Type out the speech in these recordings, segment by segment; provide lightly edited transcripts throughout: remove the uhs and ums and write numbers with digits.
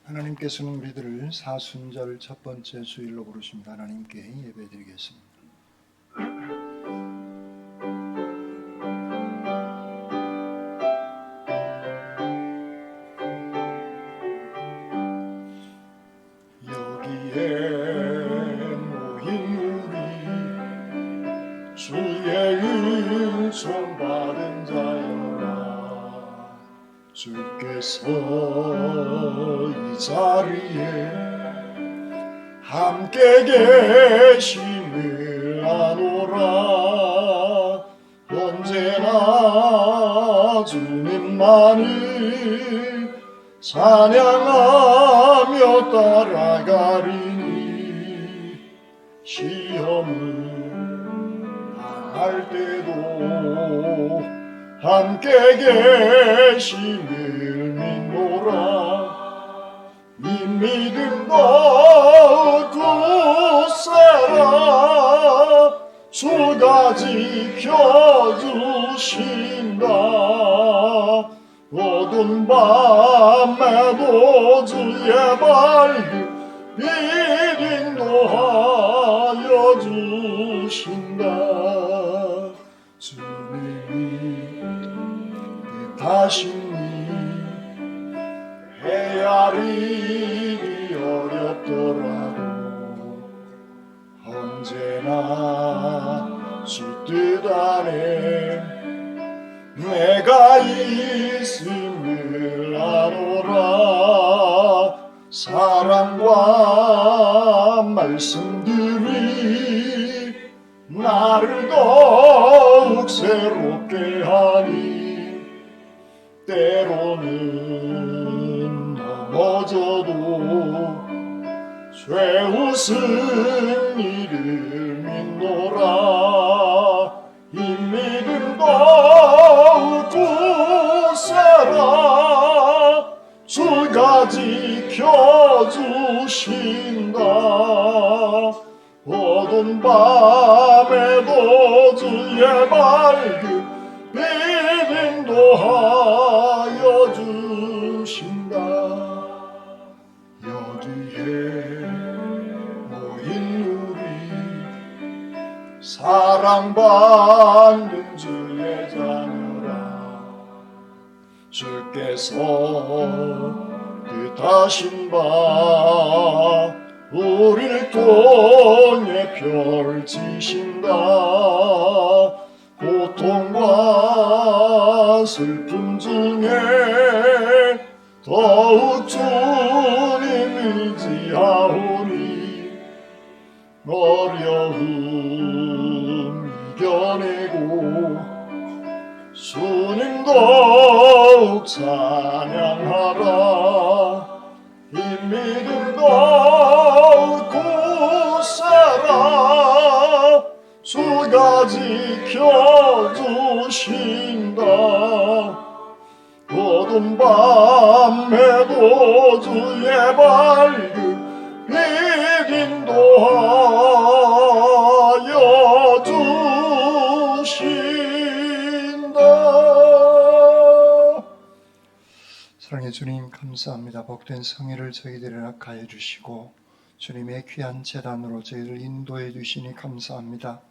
하나님께서는 우리들을 사순절 첫 번째 주일로 부르십니다. 하나님께 예배드리겠습니다. 여기에 모인 우리 주의 은총 받은 자여라. 주께서 이 자리에 함께 계심을 아노라. 언제나 주님만을 찬양하며 따라가리니 시험을 당할 때도 함께 계심을 믿노라. 이 믿음도 굳세라. 주가 지켜주신다. 어두운 밤에도 주의 밝은 빛 인도하여 주신다. 주님이 뜻하시니 헤아리기 어렵더라도 언제나 주 뜻 안에 내가 있음을 아노라. 사랑과 말씀들이 나를 더욱 새롭게 하니 때로는 넘어져도 죄웃은 이를 믿노라. 이 믿음도 굳세라. 주가 지켜주신다. 어두운 밤에도 주의 밝은 빛 인도하여 주신다. 여기에 모인 우리 사랑받는 주의 자녀라. 주께서 뜻하신 바 우리를 통해 펼치신다. 고통과 슬픔 중에 더욱 주님 의지하오니 어려움 이겨내고 주님 더욱 찬양하라. 이 믿음도 굳세라. 주가 지켜주신다. 어두운 밤에도 주의 밝은 빛 인도하여 주신다. 사랑의 주님, 감사합니다. 복된 성회를 저희들에게 허락하여 주시고 주님의 귀한 제단으로 저희를 인도해 주시니 감사합니다.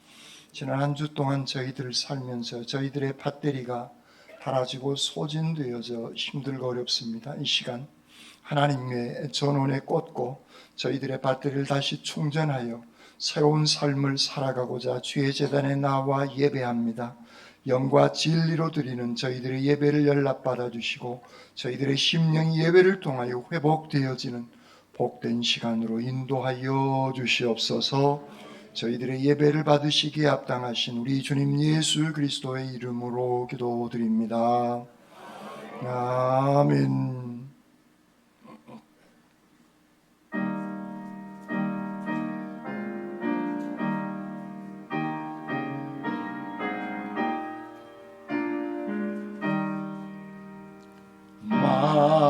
지난 한 주 동안 저희들을 살면서 저희들의 밧데리가 닳아지고 소진되어져 힘들고 어렵습니다. 이 시간 하나님의 전원에 꽂고 저희들의 밧데리를 다시 충전하여 새로운 삶을 살아가고자 주의 제단에 나와 예배합니다. 영과 진리로 드리는 저희들의 예배를 연락받아 주시고 저희들의 심령이 예배를 통하여 회복되어지는 복된 시간으로 인도하여 주시옵소서. 저희들의 예배를 받으시기에 합당하신 우리 주님 예수 그리스도의 이름으로 기도드립니다. 아멘.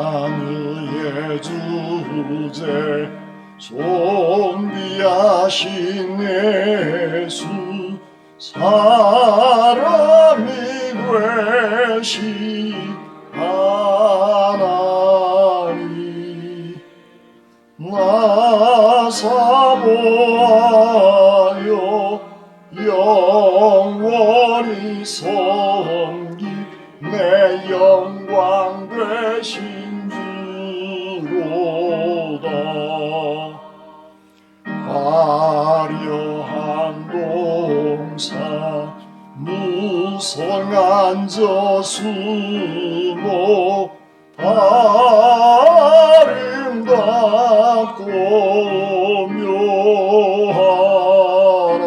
만유의 주제 존귀하신 예수 사람이 되시하나니 나사보하여 영원히 섬기 내 영광 되신 주로다. 화려한 동산 무성 앉아 숨어 아름답고 묘하라.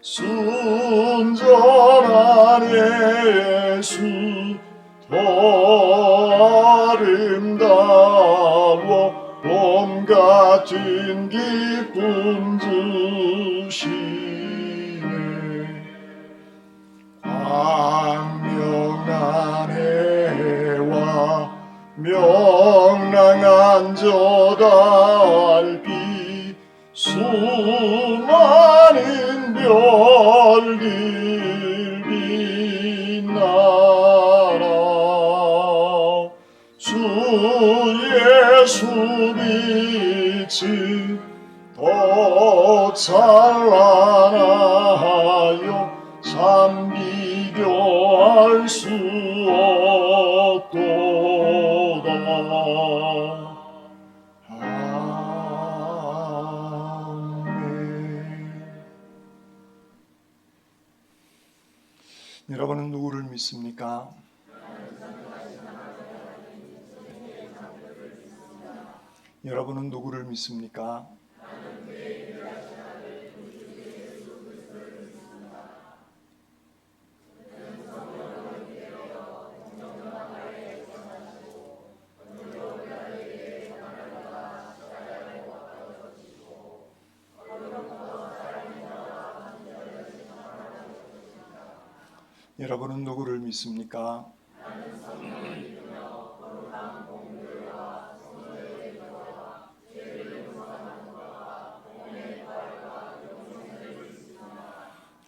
순전한 예수 더 아름다워 봄 같은 기쁨 주시네. 광명한 해와 명랑한 저 달빛 수많은 별들 빛나라. 주 예수 빛이 더 찬란하여 참 비교할 수 없도다. 아멘. 여러분은 누구를 믿습니까? 여러분은 누구를 믿습니까? 여러분은 누구를 믿습니까?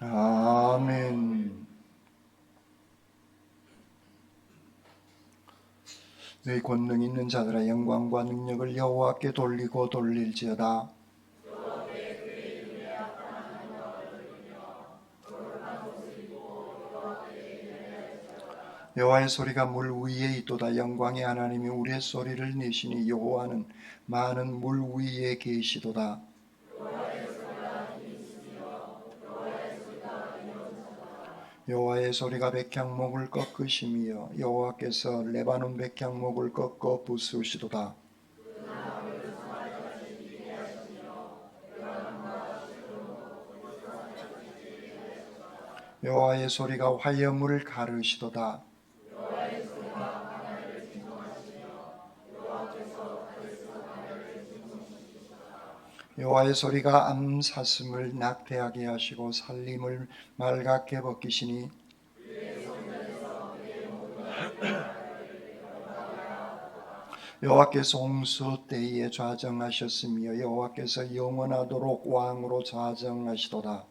아멘. 너희 권능 있는 자들아 영광과 능력을 여호와께 돌리고 돌릴지어다. 여호와의 소리가 물 위에 있도다. 영광의 하나님이 우리의 소리를 내시니 여호와는 많은 물 위에 계시도다. 여호와의 소리가 백향목을 꺾으심이여 여호와께서 레바논 백향목을 꺾어 부수시도다. 여호와의 소리가 화염을 가르시도다. 여호와의 소리가 암사슴을 낙태하게 하시고 살림을 말갛게 벗기시니 여호와께서 홍수 때에 좌정하셨으며 여호와께서 영원하도록 왕으로 좌정하시도다.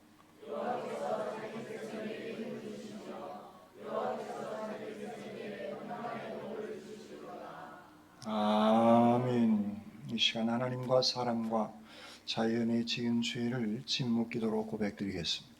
아멘. 이 시간 하나님과 사람과 자연에 지은 죄를 침묵 기도로 고백드리겠습니다.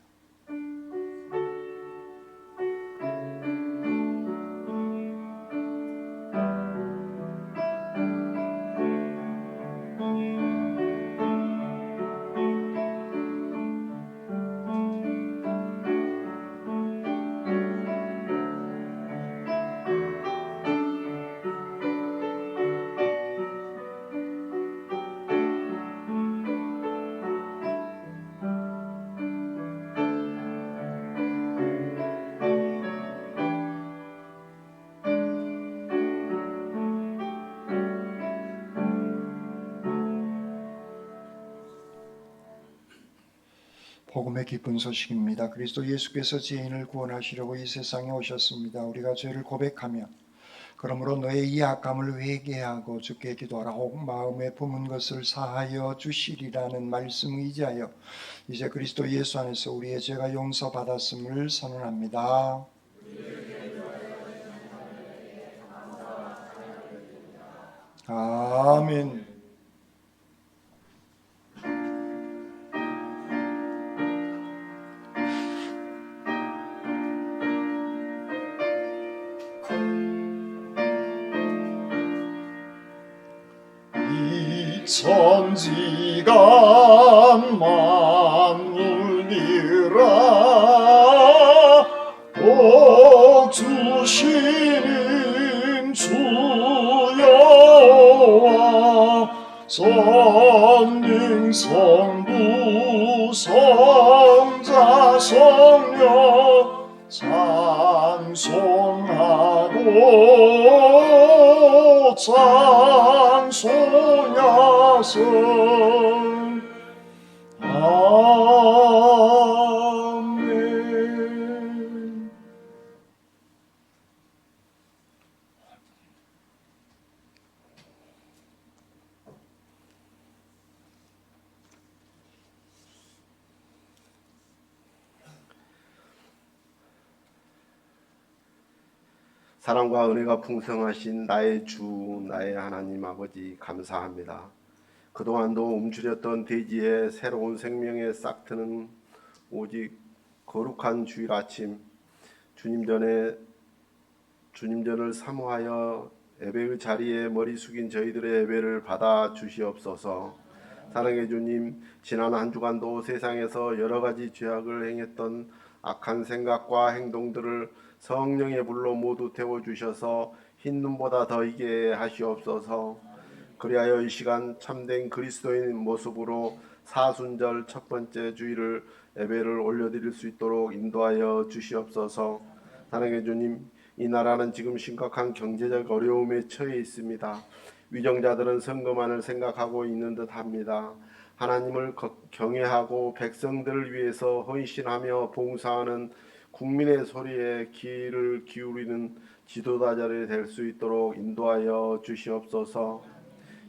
복음의 기쁜 소식입니다. 그리스도 예수께서 죄인을 구원하시려고 이 세상에 오셨습니다. 우리가 죄를 고백하며 그러므로 너의 이 악함을 회개하고 주께 기도하라. 혹 마음에 품은 것을 사하여 주시리라는 말씀을 의지하여 이제 그리스도 예수 안에서 우리의 죄가 용서받았음을 선언합니다. 아멘. 이 천지가 만물이라 복 주시는 주여와 성령 성부 성자 성령 찬송하고 찬송하세. 아멘. 사랑과 은혜가 풍성하신 나의 주, 나의 하나님 아버지 감사합니다. 그동안도 움츠렸던 대지에 새로운 생명의 싹트는 오직 거룩한 주일 아침, 주님전을 사모하여 예배의 자리에 머리 숙인 저희들의 예배를 받아 주시옵소서. 사랑의 주님, 지난 한 주간도 세상에서 여러 가지 죄악을 행했던 악한 생각과 행동들을 성령의 불로 모두 태워주셔서 흰 눈보다 더이게 하시옵소서. 그리하여 이 시간 참된 그리스도인 모습으로 사순절 첫 번째 주일을 예배를 올려드릴 수 있도록 인도하여 주시옵소서. 사랑의 주님, 이 나라는 지금 심각한 경제적 어려움에 처해 있습니다. 위정자들은 선거만을 생각하고 있는 듯합니다. 하나님을 경외하고 백성들을 위해서 헌신하며 봉사하는 국민의 소리에 귀를 기울이는 지도자들이 될 수 있도록 인도하여 주시옵소서.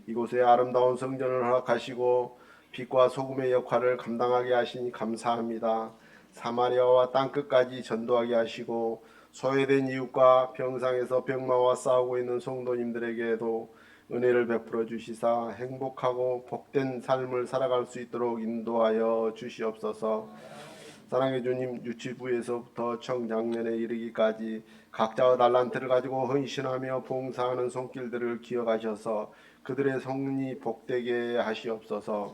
이곳에 아름다운 성전을 허락하시고 빛과 소금의 역할을 감당하게 하시니 감사합니다. 사마리아와 땅끝까지 전도하게 하시고 소외된 이웃과 병상에서 병마와 싸우고 있는 성도님들에게도 은혜를 베풀어 주시사 행복하고 복된 삶을 살아갈 수 있도록 인도하여 주시옵소서. 사랑의 주님, 유치부에서부터 청장년에 이르기까지 각자의 달란트를 가지고 헌신하며 봉사하는 손길들을 기억하셔서 그들의 성리 복되게 하시옵소서.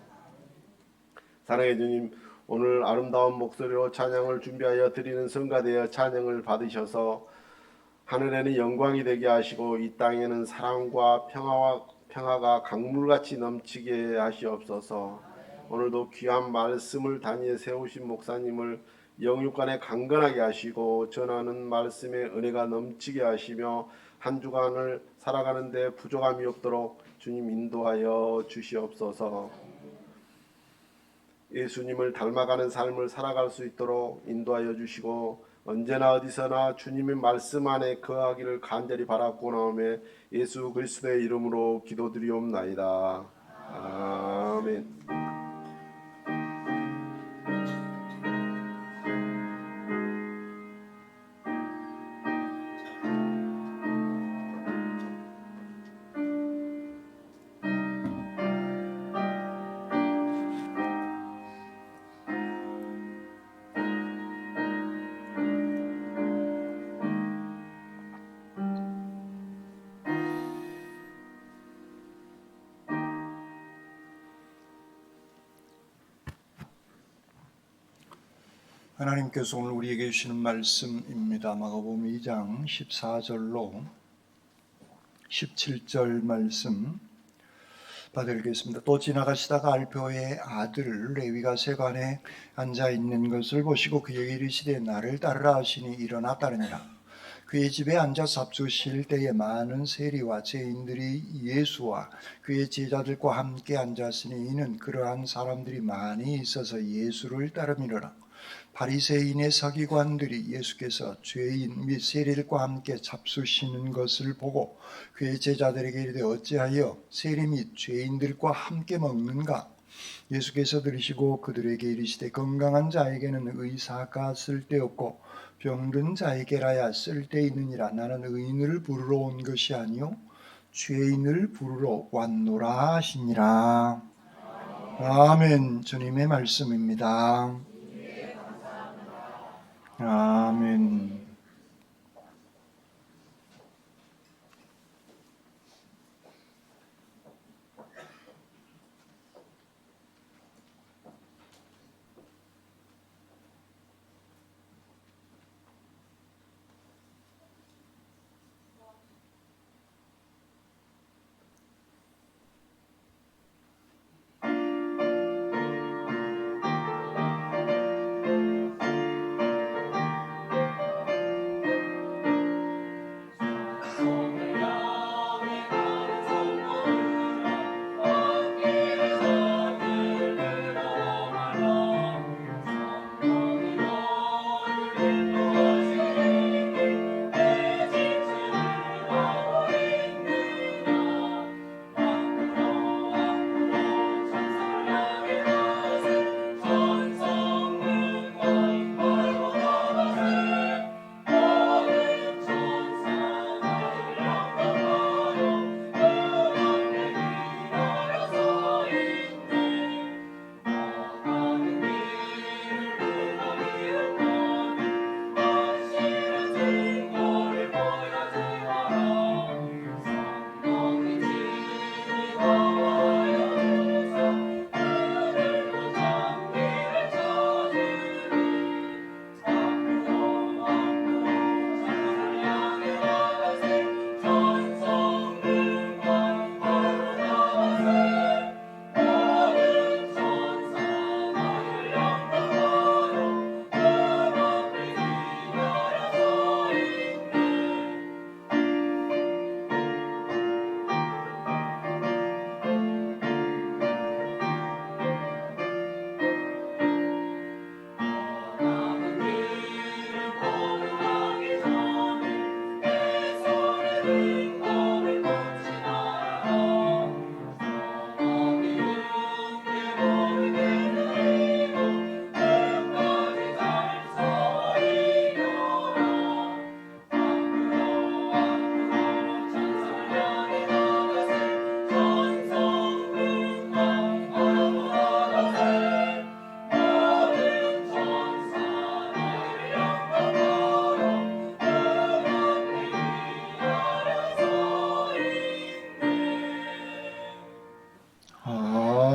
사랑의 주님, 오늘 아름다운 목소리로 찬양을 준비하여 드리는 성가되어 찬양을 받으셔서 하늘에는 영광이 되게 하시고 이 땅에는 사랑과 평화가 강물같이 넘치게 하시옵소서. 오늘도 귀한 말씀을 단위에 세우신 목사님을 영육간에 강건하게 하시고 전하는 말씀에 은혜가 넘치게 하시며 한 주간을 살아가는데 부족함이 없도록 주님 인도하여 주시옵소서. 예수님을 닮아가는 삶을 살아갈 수 있도록 인도하여 주시고 언제나 어디서나 주님의 말씀 안에 거하기를 간절히 바라고 나오며 예수 그리스도의 이름으로 기도드리옵나이다. 아멘. 하나님께서 오늘 우리에게 주시는 말씀입니다. 마가복음 2장 14절로 17절 말씀 받아드리겠습니다. 또 지나가시다가 알페오의 아들 레위가 세관에 앉아 있는 것을 보시고 그에게 이르시되 나를 따르라 하시니 일어나 따르니라. 그의 집에 앉아 잡수실 때에 많은 세리와 죄인들이 예수와 그의 제자들과 함께 앉았으니 이는 그러한 사람들이 많이 있어서 예수를 따르미러라. 바리새인의 서기관들이 예수께서 죄인 및 세리들과 함께 잡수시는 것을 보고 그의 제자들에게 이르되 어찌하여 세리 및 죄인들과 함께 먹는가? 예수께서 들으시고 그들에게 이르시되 건강한 자에게는 의사가 쓸데없고 병든 자에게라야 쓸데있느니라. 나는 의인을 부르러 온 것이 아니요 죄인을 부르러 왔노라 하시니라. 아멘. 주님의 말씀입니다. 아멘.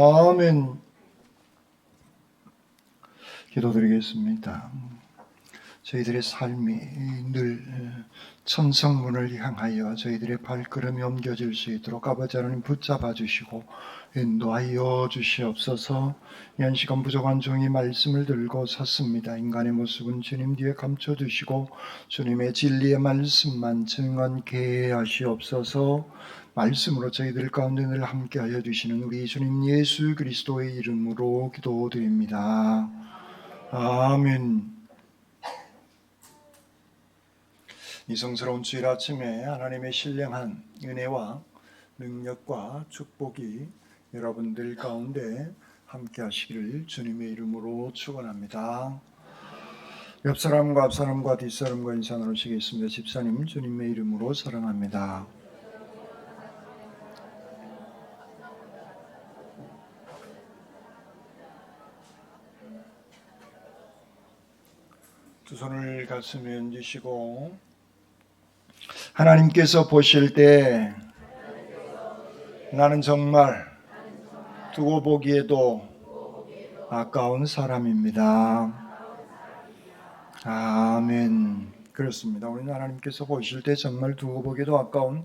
아멘. 기도드리겠습니다. 저희들의 삶이 늘 천성문을 향하여 저희들의 발걸음이 옮겨질 수 있도록 아버지 하나님 붙잡아 주시고 인도하여 주시옵소서. 이 시간 부족한 종이 말씀을 들고 섰습니다. 인간의 모습은 주님 뒤에 감춰두시고 주님의 진리의 말씀만 증언케 하시옵소서. 말씀으로 저희들 가운데 늘 함께하여 주시는 우리 주님 예수 그리스도의 이름으로 기도드립니다. 아멘. 이성스러운 주일 아침에 하나님의 신령한 은혜와 능력과 축복이 여러분들 가운데 함께 하시기를 주님의 이름으로 축원합니다. 옆사람과 앞사람과 뒷사람과 인사 나누시겠습니다. 집사님 주님의 이름으로 사랑합니다. 두 손을 가슴에 얹으시고 하나님께서 보실 때 나는 정말 두고 보기에도 아까운 사람입니다. 아멘. 그렇습니다. 우리는 하나님께서 보실 때 정말 두고 보기에도 아까운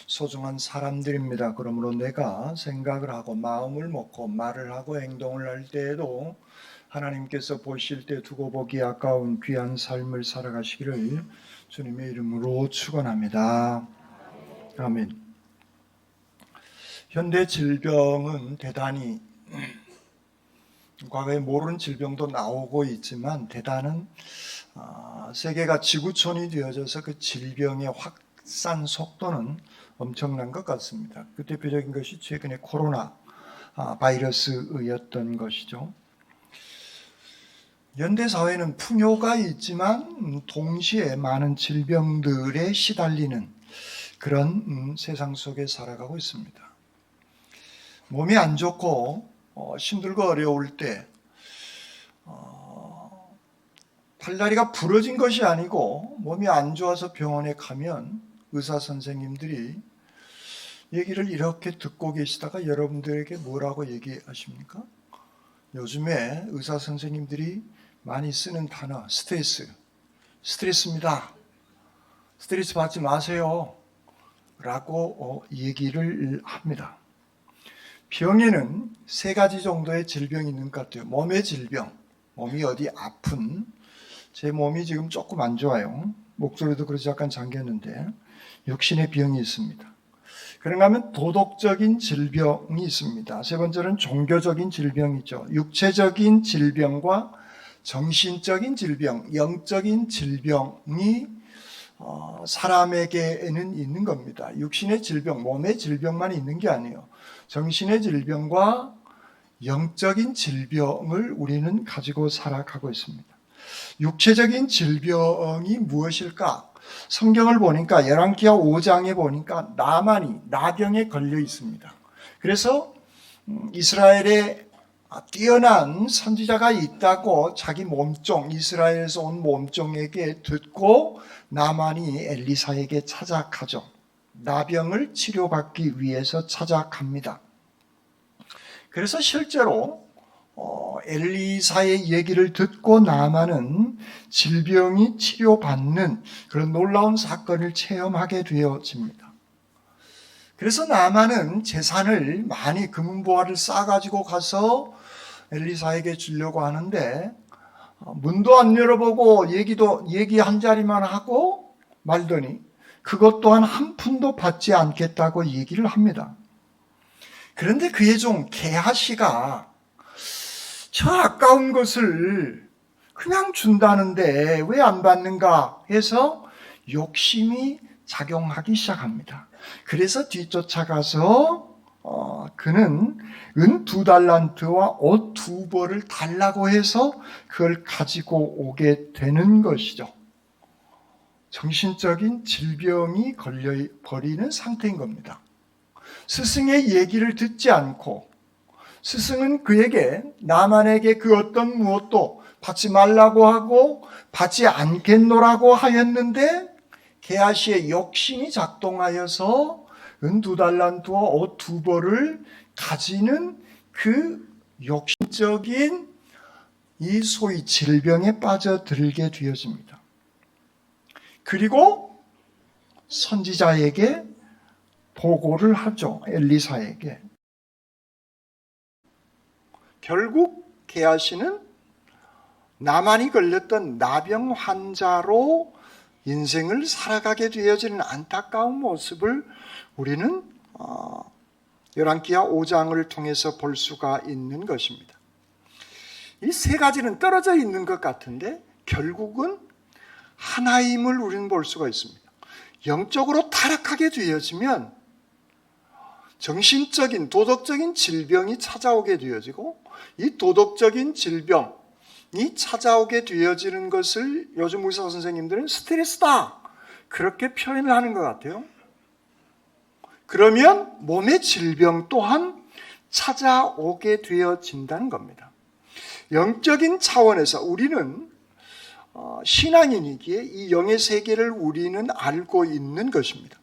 소중한 사람들입니다. 그러므로 내가 생각을 하고 마음을 먹고 말을 하고 행동을 할 때에도 하나님께서 보실 때 두고 보기 아까운 귀한 삶을 살아가시기를 주님의 이름으로 축원합니다. 아멘. 현대 질병은 대단히 과거에 모르는 질병도 나오고 있지만 대단한 세계가 지구촌이 되어져서 그 질병의 확산 속도는 엄청난 것 같습니다. 그 대표적인 것이 최근에 코로나 바이러스였던 것이죠. 현대 사회는 풍요가 있지만 동시에 많은 질병들에 시달리는 그런 세상 속에 살아가고 있습니다. 몸이 안 좋고 힘들고 어려울 때 팔다리가 부러진 것이 아니고 몸이 안 좋아서 병원에 가면 의사 선생님들이 얘기를 이렇게 듣고 계시다가 여러분들에게 뭐라고 얘기하십니까? 요즘에 의사 선생님들이 많이 쓰는 단어 스트레스입니다. 스트레스 받지 마세요 라고 얘기를 합니다. 병에는 세 가지 정도의 질병이 있는 것 같아요. 몸의 질병, 몸이 어디 아픈, 제 몸이 지금 조금 안 좋아요. 목소리도 그래서 약간 잠겼는데 육신의 병이 있습니다. 그런가 하면 도덕적인 질병이 있습니다. 세 번째는 종교적인 질병이죠. 육체적인 질병과 정신적인 질병, 영적인 질병이 사람에게는 있는 겁니다. 육신의 질병, 몸의 질병만 있는 게 아니에요. 정신의 질병과 영적인 질병을 우리는 가지고 살아가고 있습니다. 육체적인 질병이 무엇일까? 성경을 보니까 열왕기하 5장에 보니까 나병에 걸려 있습니다. 그래서 이스라엘에 뛰어난 선지자가 있다고 자기 몸종, 이스라엘에서 온 몸종에게 듣고 나만이 엘리사에게 찾아가죠. 나병을 치료받기 위해서 찾아갑니다. 그래서 실제로 엘리사의 얘기를 듣고 나만은 질병이 치료받는 그런 놀라운 사건을 체험하게 되어집니다. 그래서 나만은 재산을 많이 금은보화를 싸가지고 가서 엘리사에게 주려고 하는데 문도 안 열어보고 얘기 한 자리만 하고 말더니 그것 또한 한 푼도 받지 않겠다고 얘기를 합니다. 그런데 그의 종 게하시가 저 아까운 것을 그냥 준다는데 왜 안 받는가 해서 욕심이 작용하기 시작합니다. 그래서 뒤쫓아가서 그는 은 2달란트와 옷 2벌을 달라고 해서 그걸 가지고 오게 되는 것이죠. 정신적인 질병이 걸려버리는 상태인 겁니다. 스승의 얘기를 듣지 않고 스승은 그에게 나만에게 그 어떤 무엇도 받지 말라고 하고 받지 않겠노라고 하였는데 게하시의 욕심이 작동하여서 은 2달란트와 옷 2벌을 가지는 그 욕심적인 이 소위 질병에 빠져들게 되어집니다. 그리고 선지자에게 보고를 하죠. 엘리사에게. 결국 게하시는 나만이 걸렸던 나병 환자로 인생을 살아가게 되어지는 안타까운 모습을 우리는 열왕기하 5장을 통해서 볼 수가 있는 것입니다. 이 세 가지는 떨어져 있는 것 같은데 결국은 하나임을 우리는 볼 수가 있습니다. 영적으로 타락하게 되어지면 정신적인 도덕적인 질병이 찾아오게 되어지고 이 도덕적인 질병이 찾아오게 되어지는 것을 요즘 의사 선생님들은 스트레스다 그렇게 표현을 하는 것 같아요. 그러면 몸의 질병 또한 찾아오게 되어진다는 겁니다. 영적인 차원에서 우리는 신앙인이기에 이 영의 세계를 우리는 알고 있는 것입니다.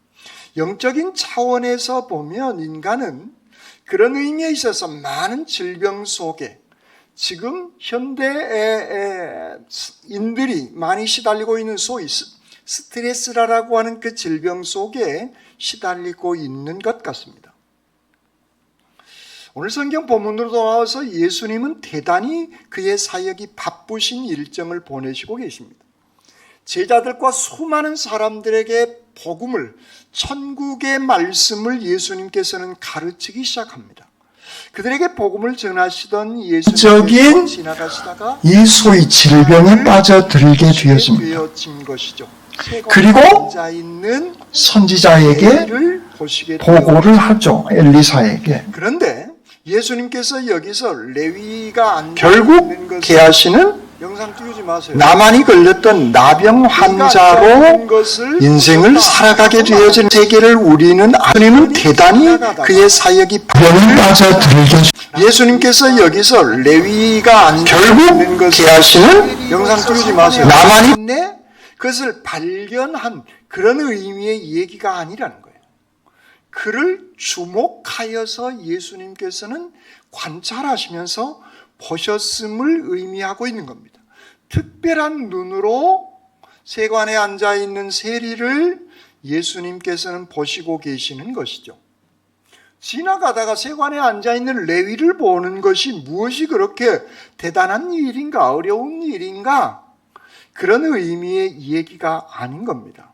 영적인 차원에서 보면 인간은 그런 의미에 있어서 많은 질병 속에 지금 현대인들이 많이 시달리고 있는 소위 스트레스라고 하는 그 질병 속에 시달리고 있는 것 같습니다. 오늘 성경 본문으로 돌아와서 예수님은 대단히 그의 사역이 바쁘신 일정을 보내시고 계십니다. 제자들과 수많은 사람들에게 복음을, 천국의 말씀을 예수님께서는 가르치기 시작합니다. 그들에게 복음을 전하시던 예수님께서 지나가시다가 이 소위 질병에 빠져들게 되었습니다. 그리고 선지자에게 보고를 하죠. 엘리사에게. 그런데 예수님께서 여기서 레위가 안 결국 게하시는 영상 띄우지 마세요. 나만이 걸렸던 나병 환자로 인생을 살아가게 되어진 세계를 우리는 하나님은 대단히 그의 사역이 병을 빠져들게 예수님께서 여기서 레위가 안 결국 계하시는 영상 띄우지 마세요. 나만이 그것을 발견한 그런 의미의 얘기가 아니라는 거예요. 그를 주목하여서 예수님께서는 관찰하시면서 보셨음을 의미하고 있는 겁니다. 특별한 눈으로 세관에 앉아있는 세리를 예수님께서는 보시고 계시는 것이죠. 지나가다가 세관에 앉아있는 레위를 보는 것이 무엇이 그렇게 대단한 일인가, 어려운 일인가, 그런 의미의 얘기가 아닌 겁니다.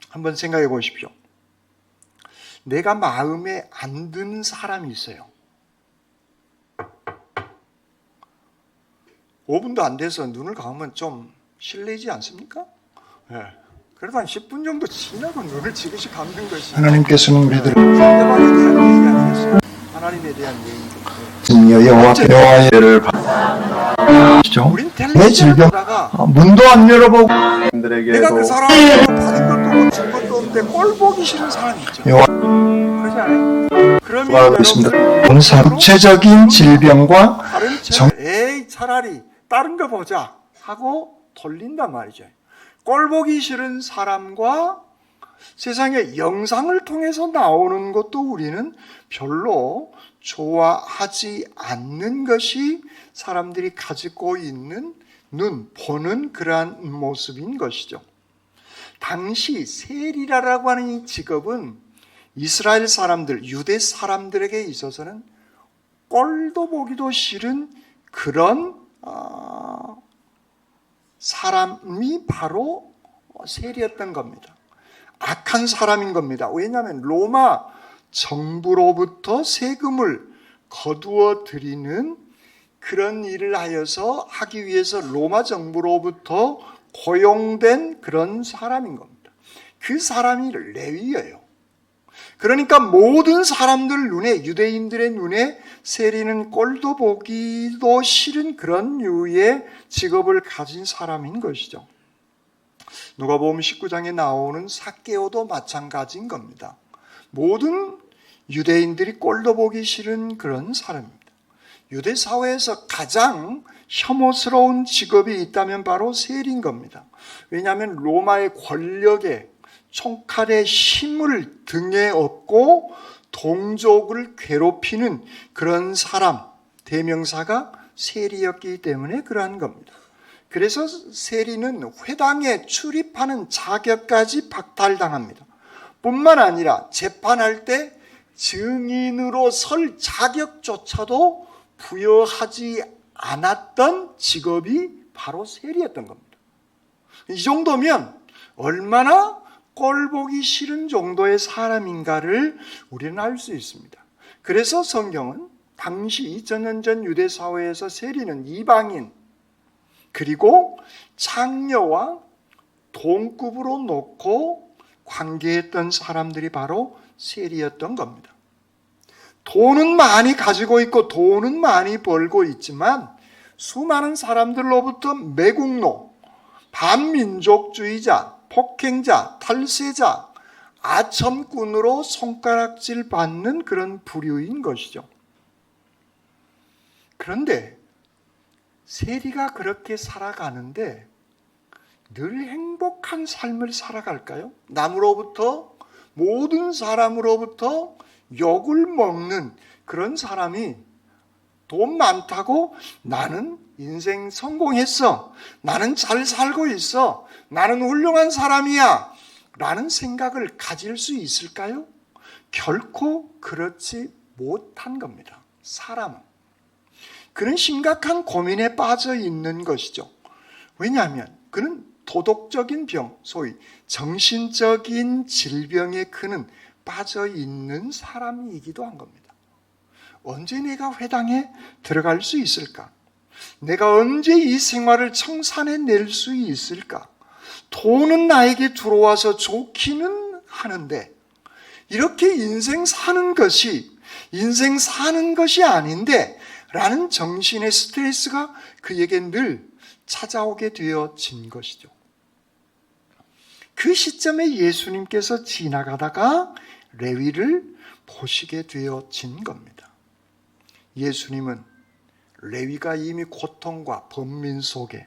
한번 생각해 보십시오. 내가 마음에 안 드는 사람이 있어요. 5분도 안 돼서 눈을 감으면 좀 실례지 않습니까? 네. 그래도 한 10분 정도 지나고 눈을 지그시 감는 것이 하나님께서는 우리들을 상대방에 대한 얘기 아니겠어요? 하나님에 대한 얘기죠. 여호와의 를 우린 내 텔레비전을 질병 보다가 문도 안 열어보고 내가 그 분들에게도 사람을 받은 것도 없고 준 것도 없는데 꼴 보기 싫은 사람이 있죠. 그러지 않아요? 그러면 여러분들 구체적인 질병과 다른 에이 차라리 다른 거 보자 하고 돌린단 말이죠. 꼴 보기 싫은 사람과 세상의 영상을 통해서 나오는 것도 우리는 별로 좋아하지 않는 것이 사람들이 가지고 있는 눈, 보는 그러한 모습인 것이죠. 당시 세리라라고 하는 이 직업은 이스라엘 사람들, 유대 사람들에게 있어서는 꼴도 보기도 싫은 그런 사람이 바로 세리였던 겁니다. 악한 사람인 겁니다. 왜냐하면 로마 정부로부터 세금을 거두어 드리는 그런 일을 하기 위해서 로마 정부로부터 고용된 그런 사람인 겁니다. 그 사람이 레위예요. 그러니까 모든 사람들 눈에, 유대인들의 눈에 세리는 꼴도 보기도 싫은 그런 류의 직업을 가진 사람인 것이죠. 누가복음 19장에 나오는 삭개오도 마찬가지인 겁니다. 모든 유대인들이 꼴도 보기 싫은 그런 사람입니다. 유대 사회에서 가장 혐오스러운 직업이 있다면 바로 세리인 겁니다. 왜냐하면 로마의 권력에 총칼의 힘을 등에 업고 동족을 괴롭히는 그런 사람, 대명사가 세리였기 때문에 그러한 겁니다. 그래서 세리는 회당에 출입하는 자격까지 박탈당합니다. 뿐만 아니라 재판할 때 증인으로 설 자격조차도 부여하지 않았던 직업이 바로 세리였던 겁니다. 이 정도면 얼마나 꼴보기 싫은 정도의 사람인가를 우리는 알 수 있습니다. 그래서 성경은 당시 2000년 전 유대 사회에서 세리는 이방인 그리고 창녀와 동급으로 놓고 관계했던 사람들이 바로 세리였던 겁니다. 돈은 많이 가지고 있고 돈은 많이 벌고 있지만 수많은 사람들로부터 매국노, 반민족주의자, 폭행자, 탈세자, 아첨꾼으로 손가락질 받는 그런 부류인 것이죠. 그런데 세리가 그렇게 살아가는데 늘 행복한 삶을 살아갈까요? 남으로부터, 모든 사람으로부터 욕을 먹는 그런 사람이 돈 많다고 나는 인생 성공했어, 나는 잘 살고 있어, 나는 훌륭한 사람이야 라는 생각을 가질 수 있을까요? 결코 그렇지 못한 겁니다. 사람은 그는 심각한 고민에 빠져 있는 것이죠. 왜냐하면 그는 도덕적인 병, 소위 정신적인 질병에 그는 빠져 있는 사람이기도 한 겁니다. 언제 내가 회당에 들어갈 수 있을까? 내가 언제 이 생활을 청산해낼 수 있을까? 돈은 나에게 들어와서 좋기는 하는데 이렇게 인생 사는 것이 아닌데 라는 정신의 스트레스가 그에게 늘 찾아오게 되어진 것이죠. 그 시점에 예수님께서 지나가다가 레위를 보시게 되어진 겁니다. 예수님은 레위가 이미 고통과 번민 속에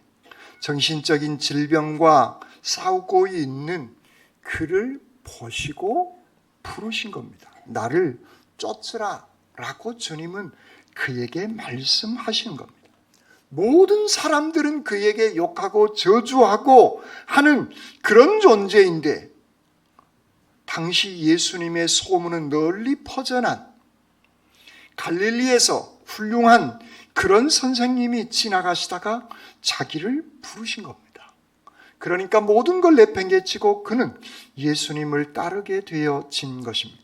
정신적인 질병과 싸우고 있는 그를 보시고 부르신 겁니다. 나를 쫓으라 라고 주님은 그에게 말씀하신 겁니다. 모든 사람들은 그에게 욕하고 저주하고 하는 그런 존재인데 당시 예수님의 소문은 널리 퍼져난 갈릴리에서 훌륭한 그런 선생님이 지나가시다가 자기를 부르신 겁니다. 그러니까 모든 걸 내팽개치고 그는 예수님을 따르게 되어진 것입니다.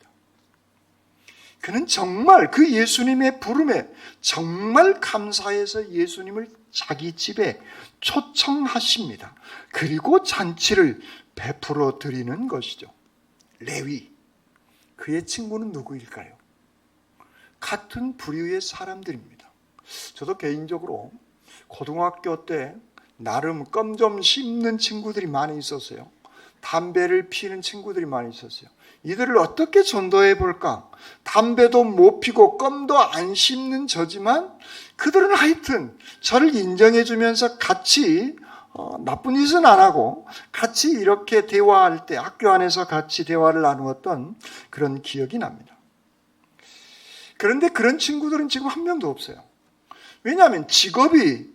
그는 정말 그 예수님의 부름에 정말 감사해서 예수님을 자기 집에 초청하십니다. 그리고 잔치를 베풀어 드리는 것이죠. 레위, 그의 친구는 누구일까요? 같은 부류의 사람들입니다. 저도 개인적으로 고등학교 때 나름 껌 좀 씹는 친구들이 많이 있었어요. 담배를 피우는 친구들이 많이 있었어요. 이들을 어떻게 전도해 볼까? 담배도 못 피고 껌도 안 씹는 저지만 그들은 하여튼 저를 인정해 주면서 같이 나쁜 짓은 안 하고 같이 이렇게 대화할 때 학교 안에서 같이 대화를 나누었던 그런 기억이 납니다. 그런데 그런 친구들은 지금 한 명도 없어요. 왜냐하면 직업이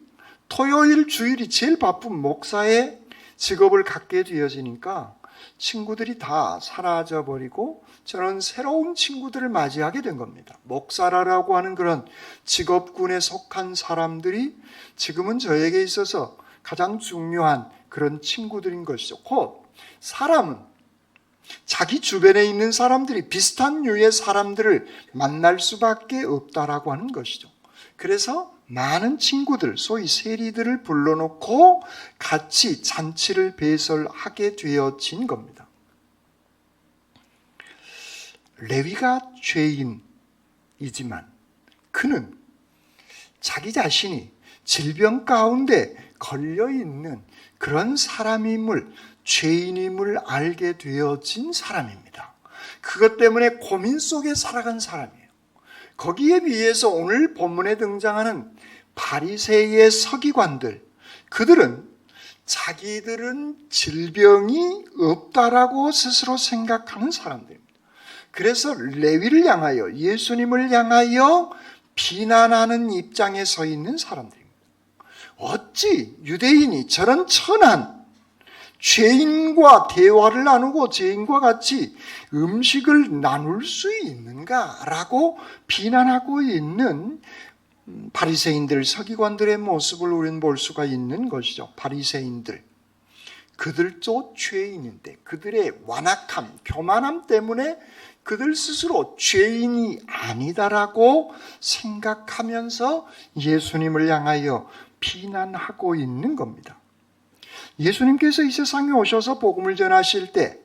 토요일 주일이 제일 바쁜 목사의 직업을 갖게 되어지니까 친구들이 다 사라져버리고 저는 새로운 친구들을 맞이하게 된 겁니다. 목사라고 하는 그런 직업군에 속한 사람들이 지금은 저에게 있어서 가장 중요한 그런 친구들인 것이죠. 곧 사람은 자기 주변에 있는 사람들이 비슷한 류의 사람들을 만날 수밖에 없다라고 하는 것이죠. 그래서 많은 친구들, 소위 세리들을 불러놓고 같이 잔치를 배설하게 되어진 겁니다. 레위가 죄인이지만 그는 자기 자신이 질병 가운데 걸려있는 그런 사람임을, 죄인임을 알게 되어진 사람입니다. 그것 때문에 고민 속에 살아간 사람이에요. 거기에 비해서 오늘 본문에 등장하는 바리새의 서기관들, 그들은 자기들은 질병이 없다라고 스스로 생각하는 사람들입니다. 그래서 레위를 향하여, 예수님을 향하여 비난하는 입장에 서 있는 사람들입니다. 어찌 유대인이 저런 천한 죄인과 대화를 나누고 죄인과 같이 음식을 나눌 수 있는가라고 비난하고 있는 바리새인들, 서기관들의 모습을 우리는 볼 수가 있는 것이죠. 바리새인들, 그들도 죄인인데 그들의 완악함, 교만함 때문에 그들 스스로 죄인이 아니다라고 생각하면서 예수님을 향하여 비난하고 있는 겁니다. 예수님께서 이 세상에 오셔서 복음을 전하실 때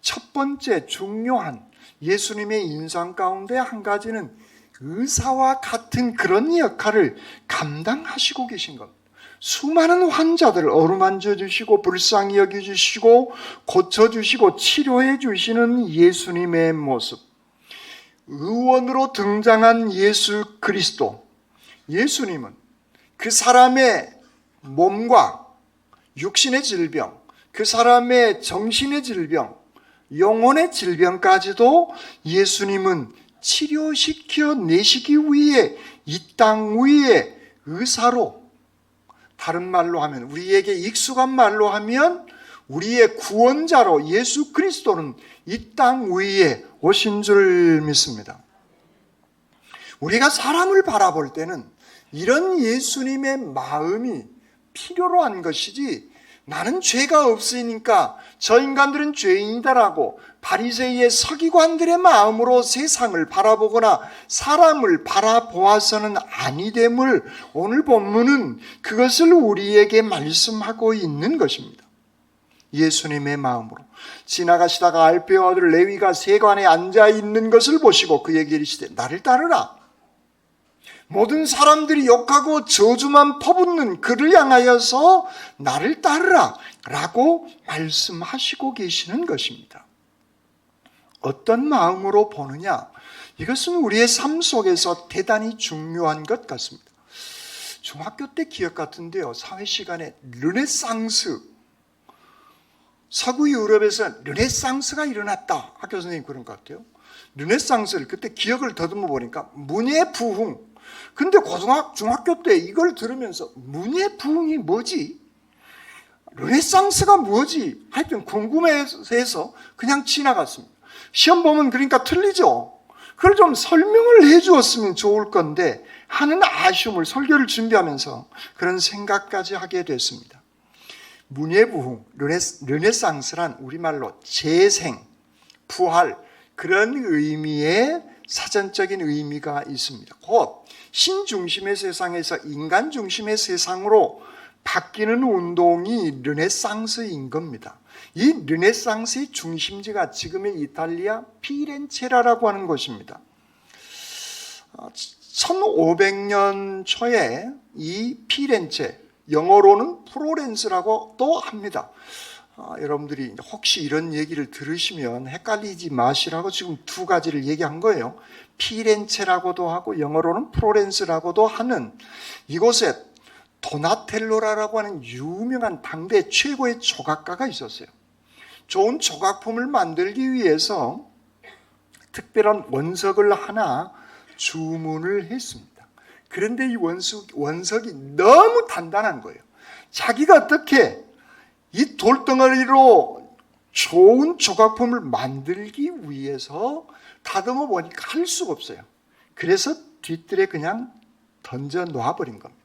첫 번째 중요한 예수님의 인상 가운데 한 가지는 의사와 같은 그런 역할을 감당하시고 계신 겁니다. 수많은 환자들을 어루만져 주시고 불쌍히 여겨 주시고 고쳐 주시고 치료해 주시는 예수님의 모습, 의원으로 등장한 예수 그리스도, 예수님은 그 사람의 몸과 육신의 질병, 그 사람의 정신의 질병, 영혼의 질병까지도 예수님은 치료시켜 내시기 위해 이 땅 위에 의사로, 다른 말로 하면 우리에게 익숙한 말로 하면 우리의 구원자로 예수 그리스도는 이 땅 위에 오신 줄 믿습니다. 우리가 사람을 바라볼 때는 이런 예수님의 마음이 필요로 한 것이지, 나는 죄가 없으니까 저 인간들은 죄인이다라고 바리새이의 서기관들의 마음으로 세상을 바라보거나 사람을 바라보아서는 아니됨을 오늘 본문은 그것을 우리에게 말씀하고 있는 것입니다. 예수님의 마음으로 지나가시다가 알페의 아들 레위가 세관에 앉아 있는 것을 보시고 그에게 이르시되 나를 따르라. 모든 사람들이 욕하고 저주만 퍼붓는 그를 향하여서 나를 따르라 라고 말씀하시고 계시는 것입니다. 어떤 마음으로 보느냐? 이것은 우리의 삶 속에서 대단히 중요한 것 같습니다. 중학교 때 기억 같은데요, 사회 시간에 르네상스, 서구 유럽에서 르네상스가 일어났다. 학교 선생님 그런 것 같아요. 르네상스를 그때 기억을 더듬어 보니까 문예부흥. 근데 중학교 때 이걸 들으면서 문예부흥이 뭐지? 르네상스가 뭐지? 하여튼 궁금해서 그냥 지나갔습니다. 시험 보면 그러니까 틀리죠. 그걸 좀 설명을 해 주었으면 좋을 건데 하는 아쉬움을 설교를 준비하면서 그런 생각까지 하게 됐습니다. 문예부흥, 르네상스란 우리말로 재생, 부활, 그런 의미의 사전적인 의미가 있습니다. 곧 신중심의 세상에서 인간 중심의 세상으로 바뀌는 운동이 르네상스인 겁니다. 이 르네상스의 중심지가 지금의 이탈리아 피렌체라고 하는 곳입니다. 1500년 초에 이 피렌체, 영어로는 프로렌스라고도 합니다. 여러분들이 혹시 이런 얘기를 들으시면 헷갈리지 마시라고 지금 두 가지를 얘기한 거예요. 피렌체라고도 하고 영어로는 프로렌스라고도 하는 이곳에 도나텔로라고 하는 유명한 당대 최고의 조각가가 있었어요. 좋은 조각품을 만들기 위해서 특별한 원석을 하나 주문을 했습니다. 그런데 이 원석이 너무 단단한 거예요. 자기가 어떻게 이 돌덩어리로 좋은 조각품을 만들기 위해서 다듬어 보니까 할 수가 없어요. 그래서 뒤뜰에 그냥 던져 놓아버린 겁니다.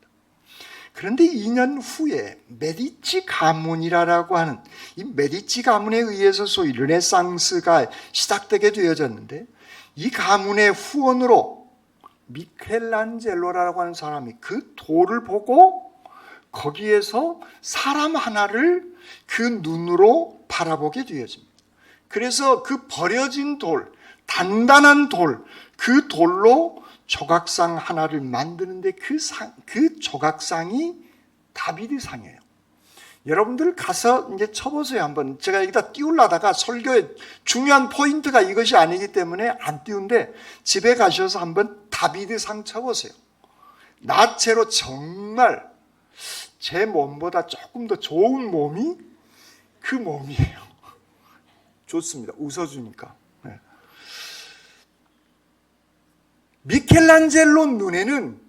그런데 2년 후에 메디치 가문이라고 하는 이 메디치 가문에 의해서 소위 르네상스가 시작되게 되어졌는데 이 가문의 후원으로 미켈란젤로라고 하는 사람이 그 돌을 보고 거기에서 사람 하나를 그 눈으로 바라보게 되어집니다. 그래서 그 버려진 돌, 단단한 돌, 그 돌로 조각상 하나를 만드는데 그 조각상이 다비드상이에요. 여러분들 가서 이제 쳐보세요. 한번. 제가 여기다 띄우려다가 설교의 중요한 포인트가 이것이 아니기 때문에 안 띄운데 집에 가셔서 한번 다비드상 쳐보세요. 나체로 정말 제 몸보다 조금 더 좋은 몸이 그 몸이에요. 좋습니다. 웃어주니까. 네. 미켈란젤로 눈에는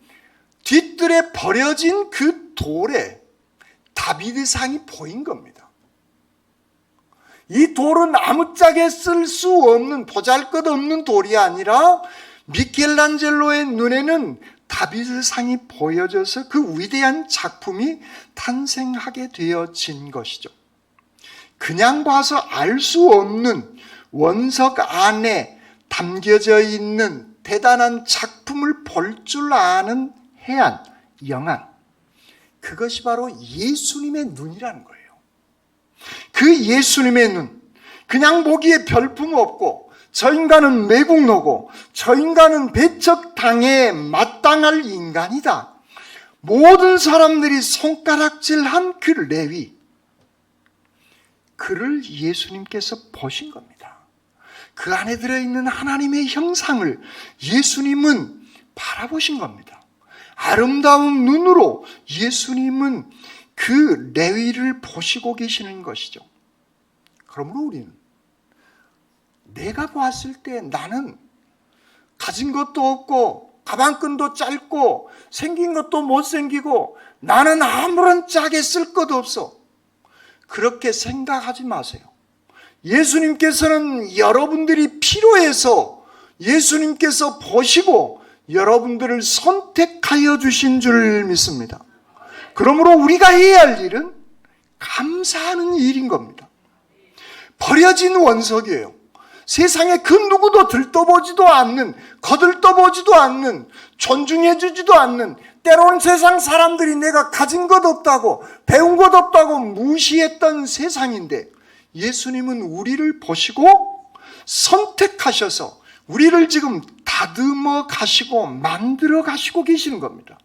뒤뜰에 버려진 그 돌에 다비드상이 보인 겁니다. 이 돌은 아무짝에 쓸 수 없는 보잘것없는 돌이 아니라 미켈란젤로의 눈에는 다비드상이 보여져서 그 위대한 작품이 탄생하게 되어진 것이죠. 그냥 봐서 알 수 없는 원석 안에 담겨져 있는 대단한 작품을 볼 줄 아는 해안, 영안, 그것이 바로 예수님의 눈이라는 거예요. 그 예수님의 눈, 그냥 보기에 별품 없고 저 인간은 매국노고 저 인간은 배척당해 마땅할 인간이다. 모든 사람들이 손가락질한 그 레위, 그를 예수님께서 보신 겁니다. 그 안에 들어있는 하나님의 형상을 예수님은 바라보신 겁니다. 아름다운 눈으로 예수님은 그 레위를 보시고 계시는 것이죠. 그러므로 우리는 내가 봤을 때 나는 가진 것도 없고 가방끈도 짧고 생긴 것도 못생기고 나는 아무런 짝에 쓸 것도 없어. 그렇게 생각하지 마세요. 예수님께서는 여러분들이 필요해서 예수님께서 보시고 여러분들을 선택하여 주신 줄 믿습니다. 그러므로 우리가 해야 할 일은 감사하는 일인 겁니다. 버려진 원석이에요. 세상에 그 누구도 들떠보지도 않는, 거들떠보지도 않는, 존중해주지도 않는, 때로는 세상 사람들이 내가 가진 것 없다고, 배운 것 없다고 무시했던 세상인데 예수님은 우리를 보시고 선택하셔서 우리를 지금 다 다듬어 가시고 만들어 가시고 계시는 겁니다.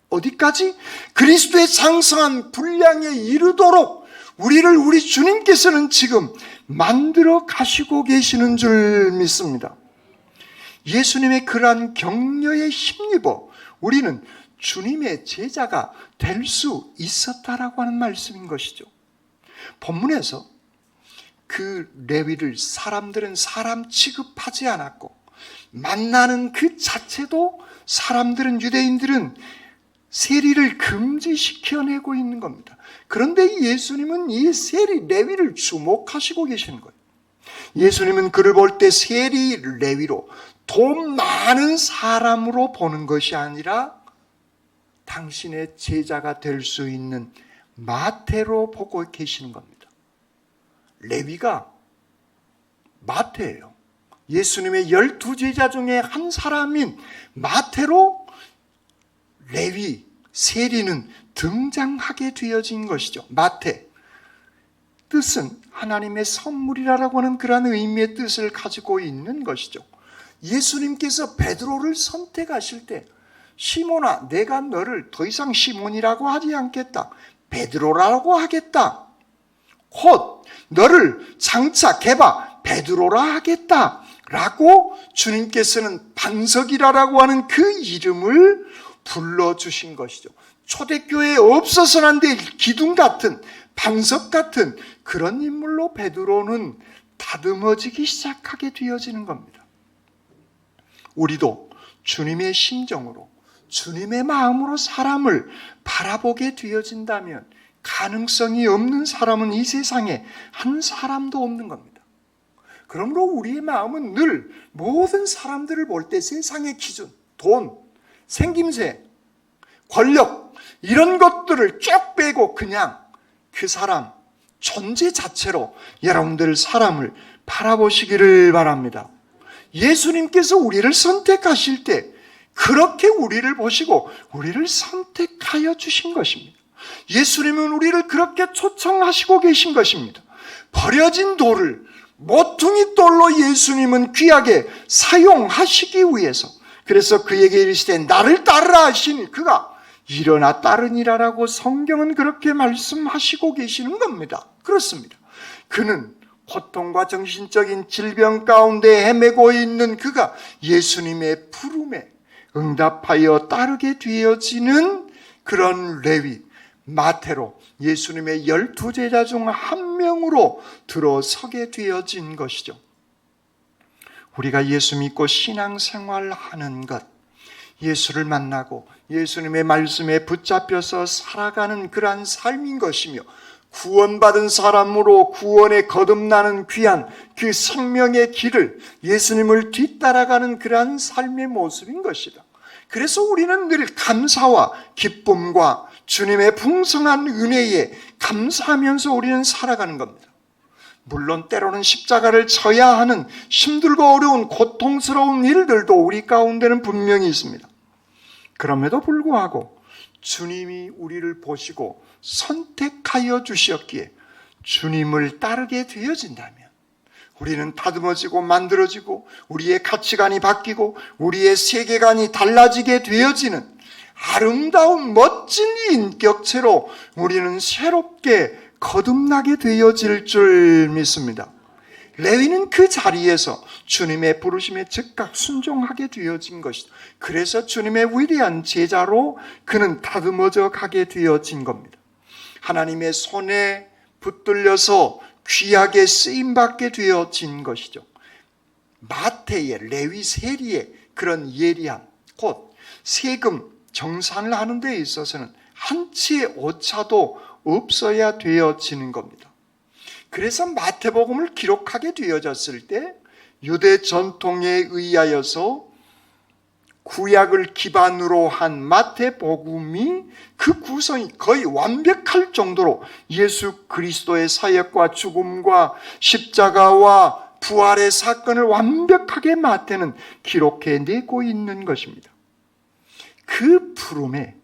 어디까지? 그리스도의 장성한 분량에 이르도록 우리를 우리 주님께서는 지금 만들어 가시고 계시는 줄 믿습니다. 예수님의 그러한 격려에 힘입어 우리는 주님의 제자가 될 수 있었다라고 하는 말씀인 것이죠. 본문에서 그 레위를 사람들은 사람 취급하지 않았고 만나는 그 자체도 사람들은, 유대인들은 세리를 금지시켜내고 있는 겁니다. 그런데 예수님은 이 세리 레위를 주목하시고 계시는 거예요. 예수님은 그를 볼 때 세리 레위로 돈 많은 사람으로 보는 것이 아니라 당신의 제자가 될 수 있는 마태로 보고 계시는 겁니다. 레위가 마태예요. 예수님의 12제자 중에 한 사람인 마태로 레위, 세리는 등장하게 되어진 것이죠. 마태. 뜻은 하나님의 선물이라고 하는 그러한 의미의 뜻을 가지고 있는 것이죠. 예수님께서 베드로를 선택하실 때 시몬아, 내가 너를 더 이상 시몬이라고 하지 않겠다. 베드로라고 하겠다. 곧 너를 장차 개바 베드로라 하겠다. 라고 주님께서는 반석이라고 하는 그 이름을 불러주신 것이죠. 초대교회에 없어서는 안 될 기둥 같은, 반석 같은 그런 인물로 베드로는 다듬어지기 시작하게 되어지는 겁니다. 우리도 주님의 심정으로, 주님의 마음으로 사람을 바라보게 되어진다면 가능성이 없는 사람은 이 세상에 한 사람도 없는 겁니다. 그러므로 우리의 마음은 늘 모든 사람들을 볼 때 세상의 기준, 돈, 생김새, 권력 이런 것들을 쭉 빼고 그냥 그 사람 존재 자체로 여러분들 사람을 바라보시기를 바랍니다. 예수님께서 우리를 선택하실 때 그렇게 우리를 보시고 우리를 선택하여 주신 것입니다. 예수님은 우리를 그렇게 초청하시고 계신 것입니다. 버려진 돌을 모퉁이 돌로 예수님은 귀하게 사용하시기 위해서, 그래서 그에게 이르시되 나를 따르라 하시니 그가 일어나 따르니라라고 성경은 그렇게 말씀하시고 계시는 겁니다. 그렇습니다. 그는 고통과 정신적인 질병 가운데 헤매고 있는 그가 예수님의 부름에 응답하여 따르게 되어지는 그런 레위, 마태로 예수님의 12제자 중 한 명으로 들어서게 되어진 것이죠. 우리가 예수 믿고 신앙생활하는 것, 예수를 만나고 예수님의 말씀에 붙잡혀서 살아가는 그러한 삶인 것이며, 구원받은 사람으로 구원에 거듭나는 귀한 그 생명의 길을 예수님을 뒤따라가는 그러한 삶의 모습인 것이다. 그래서 우리는 늘 감사와 기쁨과 주님의 풍성한 은혜에 감사하면서 우리는 살아가는 겁니다. 물론 때로는 십자가를 져야 하는 힘들고 어려운 고통스러운 일들도 우리 가운데는 분명히 있습니다. 그럼에도 불구하고 주님이 우리를 보시고 선택하여 주셨기에 주님을 따르게 되어진다면 우리는 다듬어지고 만들어지고 우리의 가치관이 바뀌고 우리의 세계관이 달라지게 되어지는 아름다운 멋진 인격체로 우리는 새롭게 거듭나게 되어질 줄 믿습니다. 레위는 그 자리에서 주님의 부르심에 즉각 순종하게 되어진 것이다. 그래서 주님의 위대한 제자로 그는 다듬어져 가게 되어진 겁니다. 하나님의 손에 붙들려서 귀하게 쓰임받게 되어진 것이죠. 마태의 레위 세리의 그런 예리함, 곧 세금 정산을 하는 데 있어서는 한치의 오차도 없어야 되어지는 겁니다. 그래서 마태복음을 기록하게 되어졌을 때 유대 전통에 의하여서 구약을 기반으로 한 마태복음이 그 구성이 거의 완벽할 정도로 예수 그리스도의 사역과 죽음과 십자가와 부활의 사건을 완벽하게 마태는 기록해내고 있는 것입니다. 그 부름에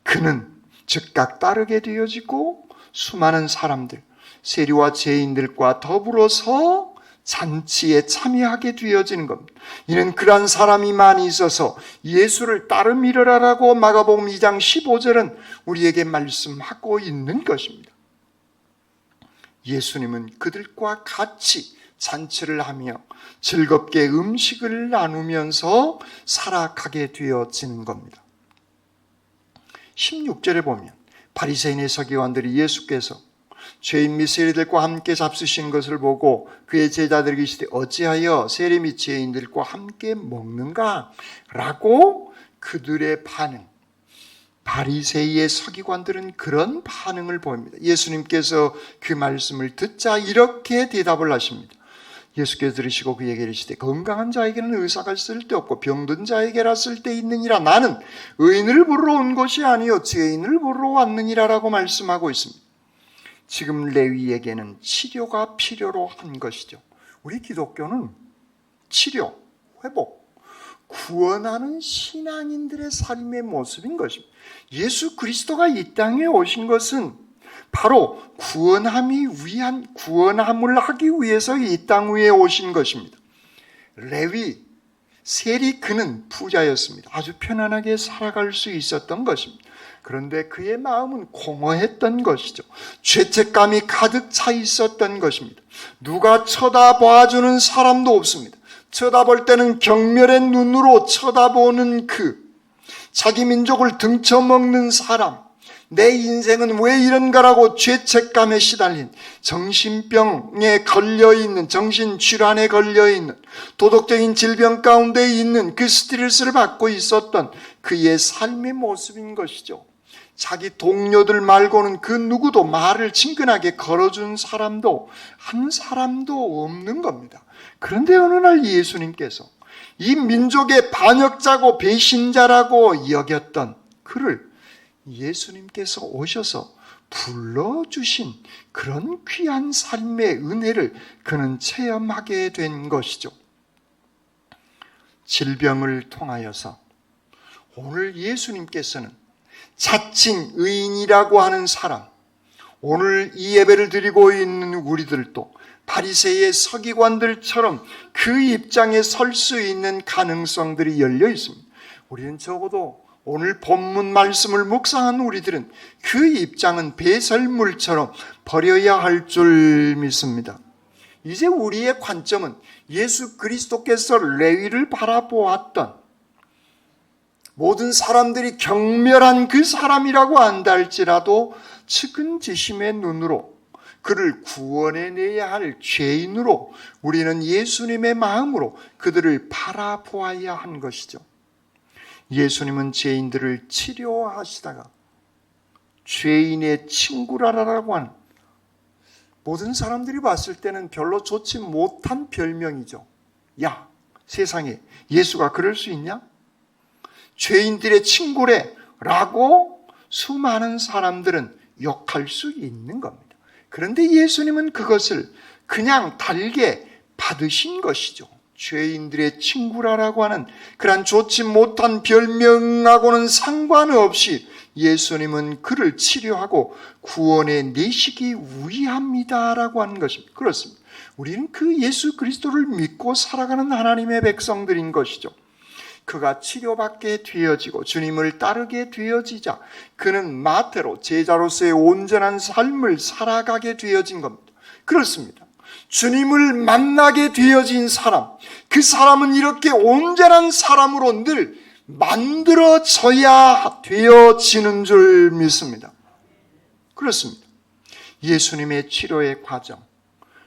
그는 즉각 따르게 되어지고 수많은 사람들, 세리와 죄인들과 더불어서 잔치에 참여하게 되어지는 겁니다. 이는 그러한 사람이 많이 있어서 예수를 따르미르라라고 마가복음 2장 15절은 우리에게 말씀하고 있는 것입니다. 예수님은 그들과 같이 잔치를 하며 즐겁게 음식을 나누면서 살아가게 되어지는 겁니다. 16절에 보면 바리새인의 서기관들이 예수께서 죄인 및 세리들과 함께 잡수시는 것을 보고 그의 제자들에게 이르시되 어찌하여 세리 및 죄인들과 함께 먹는가? 라고 그들의 반응, 바리새이의 서기관들은 그런 반응을 보입니다. 예수님께서 그 말씀을 듣자 이렇게 대답을 하십니다. 예수께서 들으시고 그에게 이르시되 건강한 자에게는 의사가 쓸데없고 병든 자에게라 쓸데있느니라. 나는 의인을 부르러 온 것이 아니요 죄인을 부르러 왔느니라 라고 말씀하고 있습니다. 지금 레위에게는 치료가 필요로 한 것이죠. 우리 기독교는 치료, 회복, 구원하는 신앙인들의 삶의 모습인 것입니다. 예수 그리스도가 이 땅에 오신 것은 바로 구원함을 하기 위해서 이 땅 위에 오신 것입니다. 레위, 세리 그는 부자였습니다. 아주 편안하게 살아갈 수 있었던 것입니다. 그런데 그의 마음은 공허했던 것이죠. 죄책감이 가득 차 있었던 것입니다. 누가 쳐다봐주는 사람도 없습니다. 쳐다볼 때는 경멸의 눈으로 쳐다보는 자기 민족을 등쳐먹는 사람, 내 인생은 왜 이런가라고 죄책감에 시달린, 정신병에 걸려있는, 정신질환에 걸려있는, 도덕적인 질병 가운데 있는 그 스트레스를 받고 있었던 그의 삶의 모습인 것이죠. 자기 동료들 말고는 그 누구도 말을 친근하게 걸어준 사람도 한 사람도 없는 겁니다. 그런데 어느 날 예수님께서 이 민족의 반역자고 배신자라고 여겼던 그를 예수님께서 오셔서 불러주신 그런 귀한 삶의 은혜를 그는 체험하게 된 것이죠. 질병을 통하여서 오늘 예수님께서는 자칭 의인이라고 하는 사람, 오늘 이 예배를 드리고 있는 우리들도 바리새이의 서기관들처럼 그 입장에 설 수 있는 가능성들이 열려 있습니다. 우리는 적어도 오늘 본문 말씀을 묵상한 우리들은 그 입장은 배설물처럼 버려야 할 줄 믿습니다. 이제 우리의 관점은 예수 그리스도께서 레위를 바라보았던 모든 사람들이 경멸한 그 사람이라고 안다 할지라도 측은지심의 눈으로 그를 구원해내야 할 죄인으로 우리는 예수님의 마음으로 그들을 바라보아야 한 것이죠. 예수님은 죄인들을 치료하시다가 죄인의 친구라라고 하는, 모든 사람들이 봤을 때는 별로 좋지 못한 별명이죠. 야, 세상에 예수가 그럴 수 있냐? 죄인들의 친구래 라고 수많은 사람들은 욕할 수 있는 겁니다. 그런데 예수님은 그것을 그냥 달게 받으신 것이죠. 죄인들의 친구라고 하는 그런 좋지 못한 별명하고는 상관없이 예수님은 그를 치료하고 구원해 내시기 위함이다라고 하는 것입니다. 그렇습니다. 우리는 그 예수 그리스도를 믿고 살아가는 하나님의 백성들인 것이죠. 그가 치료받게 되어지고 주님을 따르게 되어지자 그는 마태로 제자로서의 온전한 삶을 살아가게 되어진 겁니다. 그렇습니다. 주님을 만나게 되어진 사람, 그 사람은 이렇게 온전한 사람으로 늘 만들어져야 되어지는 줄 믿습니다. 그렇습니다. 예수님의 치료의 과정,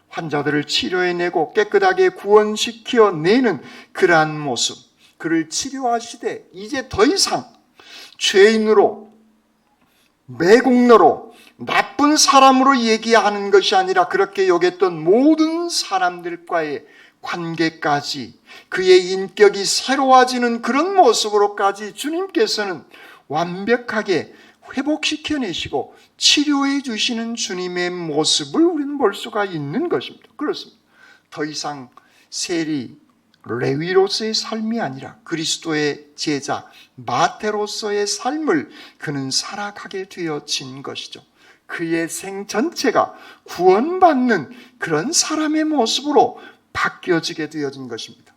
환자들을 치료해내고 깨끗하게 구원시켜내는 그러한 모습, 그를 치료하시되 이제 더 이상 죄인으로, 매국노로, 나쁜 사람으로 얘기하는 것이 아니라 그렇게 여겼던 모든 사람들과의 관계까지 그의 인격이 새로워지는 그런 모습으로까지 주님께서는 완벽하게 회복시켜내시고 치료해 주시는 주님의 모습을 우리는 볼 수가 있는 것입니다. 그렇습니다. 더 이상 세리, 레위로서의 삶이 아니라 그리스도의 제자 마태로서의 삶을 그는 살아가게 되어진 것이죠. 그의 생 전체가 구원받는 그런 사람의 모습으로 바뀌어지게 되어진 것입니다.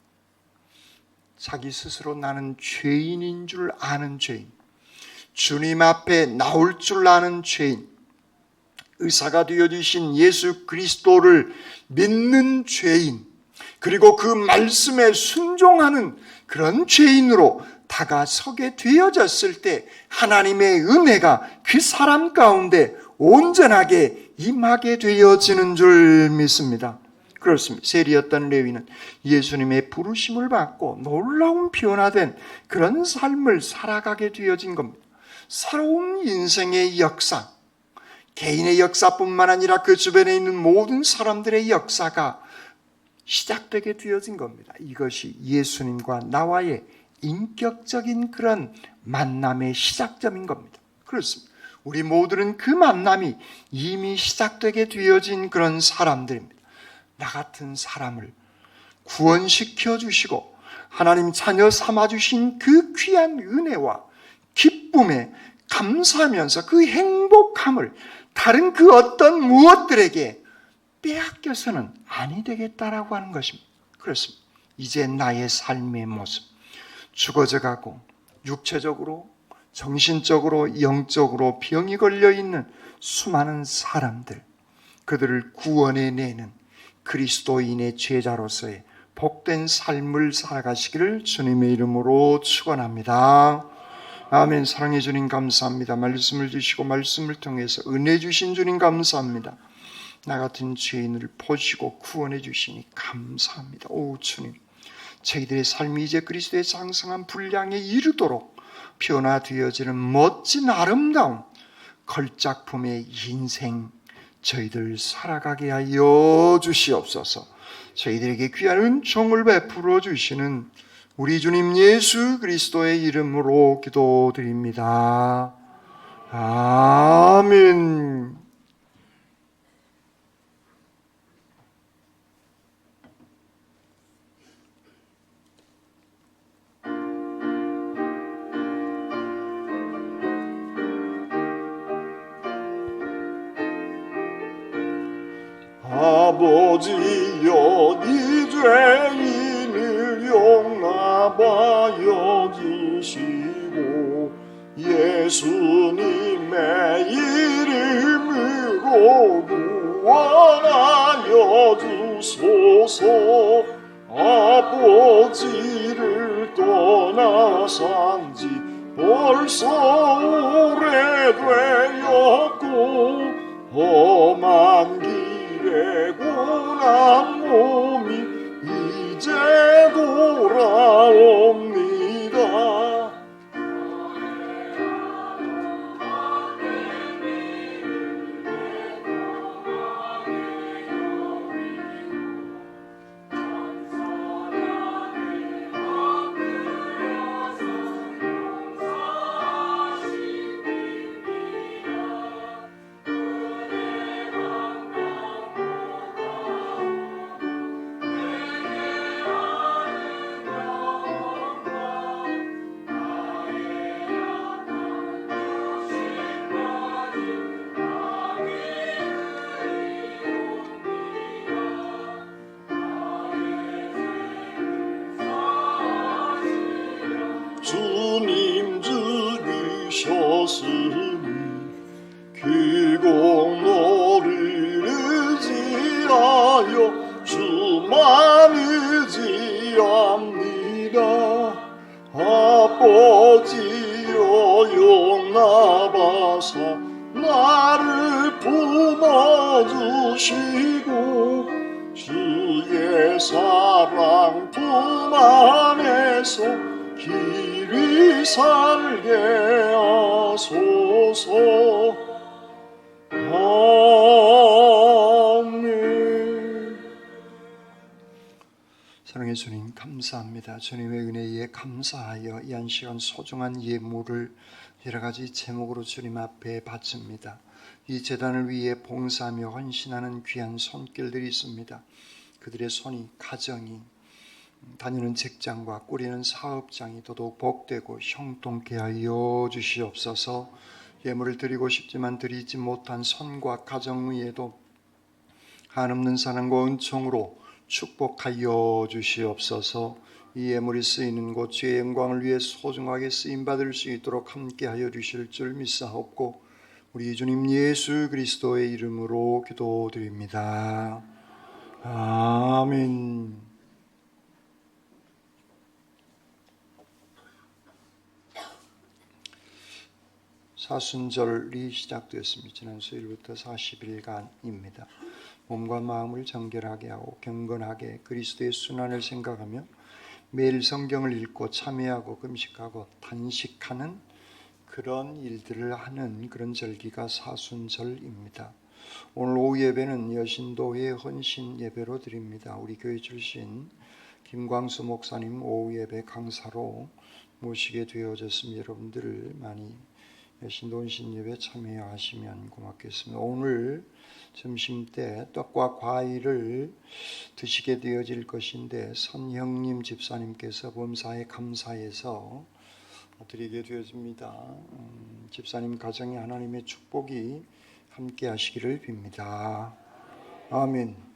자기 스스로 나는 죄인인 줄 아는 죄인, 주님 앞에 나올 줄 아는 죄인, 의사가 되어주신 예수 그리스도를 믿는 죄인, 그리고 그 말씀에 순종하는 그런 죄인으로 다가서게 되어졌을 때 하나님의 은혜가 그 사람 가운데 온전하게 임하게 되어지는 줄 믿습니다. 그렇습니다. 세리였던 레위는 예수님의 부르심을 받고 놀라운 변화된 그런 삶을 살아가게 되어진 겁니다. 새로운 인생의 역사, 개인의 역사뿐만 아니라 그 주변에 있는 모든 사람들의 역사가 시작되게 되어진 겁니다. 이것이 예수님과 나와의 인격적인 그런 만남의 시작점인 겁니다. 그렇습니다. 우리 모두는 그 만남이 이미 시작되게 되어진 그런 사람들입니다. 나 같은 사람을 구원시켜 주시고 하나님 자녀 삼아 주신 그 귀한 은혜와 기쁨에 감사하면서 그 행복함을 다른 그 어떤 무엇들에게 빼앗겨서는 아니 되겠다라고 하는 것입니다. 그렇습니다. 이제 나의 삶의 모습, 죽어져 가고 육체적으로, 정신적으로, 영적으로 병이 걸려 있는 수많은 사람들, 그들을 구원해내는 그리스도인의 제자로서의 복된 삶을 살아가시기를 주님의 이름으로 축원합니다. 아멘. 사랑해 주님 감사합니다. 말씀을 주시고 말씀을 통해서 은혜 주신 주님 감사합니다. 나 같은 죄인을 보시고 구원해 주시니 감사합니다. 오 주님, 저희들의 삶이 이제 그리스도의 장성한 분량에 이르도록 변화되어지는 멋진 아름다운 걸작품의 인생 저희들 살아가게 하여 주시옵소서. 저희들에게 귀한 은총을 베풀어 주시는 우리 주님 예수 그리스도의 이름으로 기도드립니다. 아멘. 아버지여, 이 죄인을 용납하여 주시고 예수님의 이름으로 구원하여 주소서. 아버지를 떠나산 지 벌써 오래되었고 험한 길에 고난 몸이 이제 돌아옵니다. 주님 죽으셨으니 그 공로를 의지하여 주만 의지합니다. 아버지여, 용납하사 나를 품어주시고 주의 사랑 품 안에서 길이 살게 하소서. 아멘. 사랑의 주님 감사합니다. 주님의 은혜에 감사하여 이 한 시간 소중한 예물을 여러 가지 제목으로 주님 앞에 바칩니다. 이 제단을 위해 봉사하며 헌신하는 귀한 손길들이 있습니다. 그들의 손이, 가정이, 다니는 직장과 꾸리는 사업장이 더더욱 복되고 형통케 하여 주시옵소서. 예물을 드리고 싶지만 드리지 못한 손과 가정 위에도 한없는 사랑과 은총으로 축복하여 주시옵소서. 이 예물이 쓰이는 곳 주의 영광을 위해 소중하게 쓰임받을 수 있도록 함께하여 주실 줄 믿사옵고 우리 주님 예수 그리스도의 이름으로 기도드립니다. 아멘. 사순절이 시작되었습니다. 지난 수요일부터 40일간입니다. 몸과 마음을 정결하게 하고 경건하게 그리스도의 순환을 생각하며 매일 성경을 읽고 참회하고 금식하고 단식하는 그런 일들을 하는 그런 절기가 사순절입니다. 오늘 오후 예배는 여신도의 헌신 예배로 드립니다. 우리 교회 출신 김광수 목사님 오후 예배 강사로 모시게 되어졌습니다. 여러분들을 많이 여신도 헌신 예배 참여하시면 고맙겠습니다. 오늘 점심때 떡과 과일을 드시게 되어질 것인데 선형님 집사님께서 범사에 감사해서 드리게 되어집니다. 집사님 가정에 하나님의 축복이 함께 하시기를 빕니다. 아멘.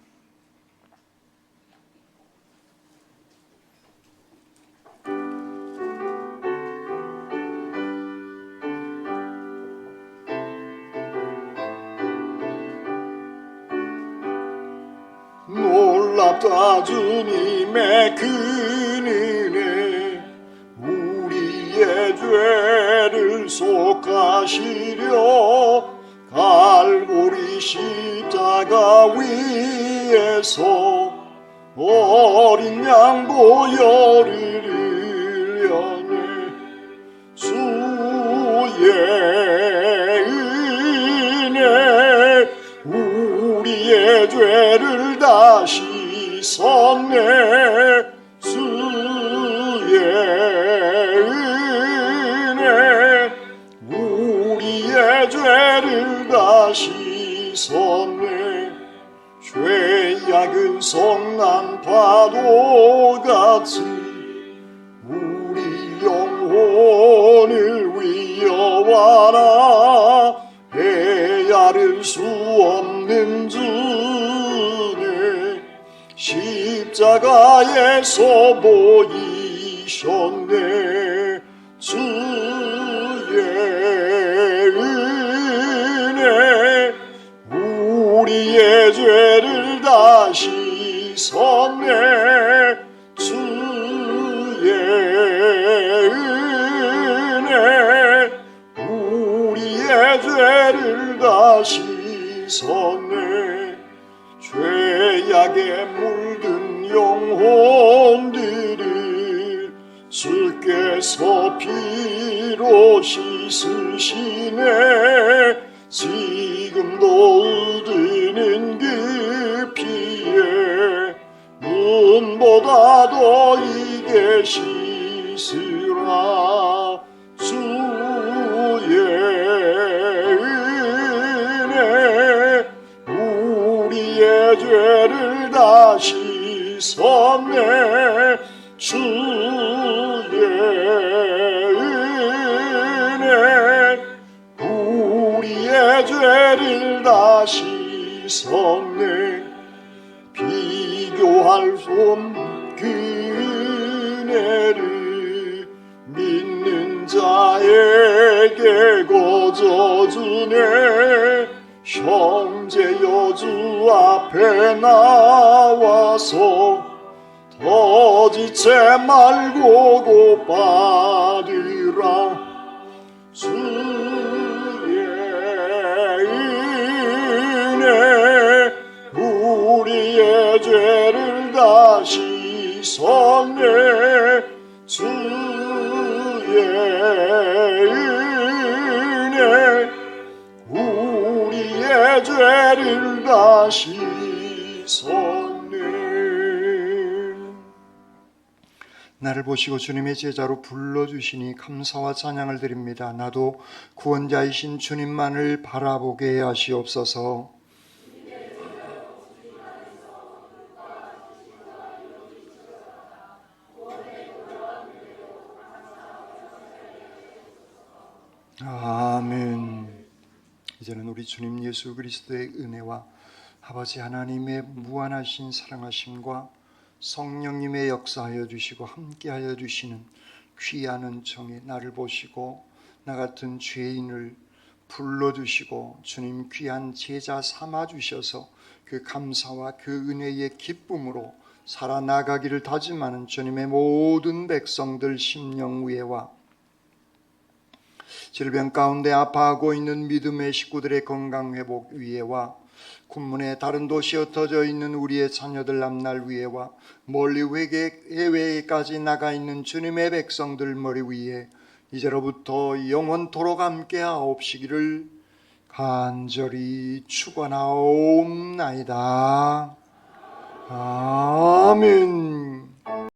놀랍다 주님의 그 은혜 우리의 죄를 속하시려 갈보리 십자가 위에서 어린 양 보혈을 흘려내 주의 은혜 우리의 죄를 다 씻었네 주의 은혜 우리의 죄를 다 씻었네 죄악은 성난 파도같이 우리 영혼을 위협하나 헤아릴 수 없는 주네 십자가에서 보이셨네 주의 은혜 우리의 죄를 다 씻었네 주의 은혜 우리의 죄를 다 씻었네 죄악에 물든 영혼들을 주께서 피로 씻으시네 지금도 얻는 그 피에 눈보다 더 이게 씻으라 주의 은혜 우리의 죄를 다 씻었네 주의 은혜 우리의 죄를 다 씻었네 비교할 수 없는 그 은혜를 믿는 자에게 거저주네 형제여 주 앞에 나와서 더 지체 말고 곧 받으라 주의 은혜 우리의 죄를 다 씻었네 주의 은혜 우리의 죄를 다 씻었네. 나를 보시고 주님의 제자로 불러주시니 감사와 찬양을 드립니다. 나도 구원자이신 주님만을 바라보게 하시옵소서. 아멘. 이제는 우리 주님 예수 그리스도의 은혜와 아버지 하나님의 무한하신 사랑하심과 성령님의 역사하여 주시고 함께하여 주시는 귀한 은총이 나를 보시고 나 같은 죄인을 불러주시고 주님 귀한 제자 삼아 주셔서 그 감사와 그 은혜의 기쁨으로 살아나가기를 다짐하는 주님의 모든 백성들 심령 위에와 질병 가운데 아파하고 있는 믿음의 식구들의 건강 회복 위에와 군문의 다른 도시에 흩어져 있는 우리의 자녀들 남날 위에와 멀리 해외까지 나가 있는 주님의 백성들 머리 위에 이제로부터 영원토록 함께하옵시기를 간절히 축원하옵나이다. 아멘.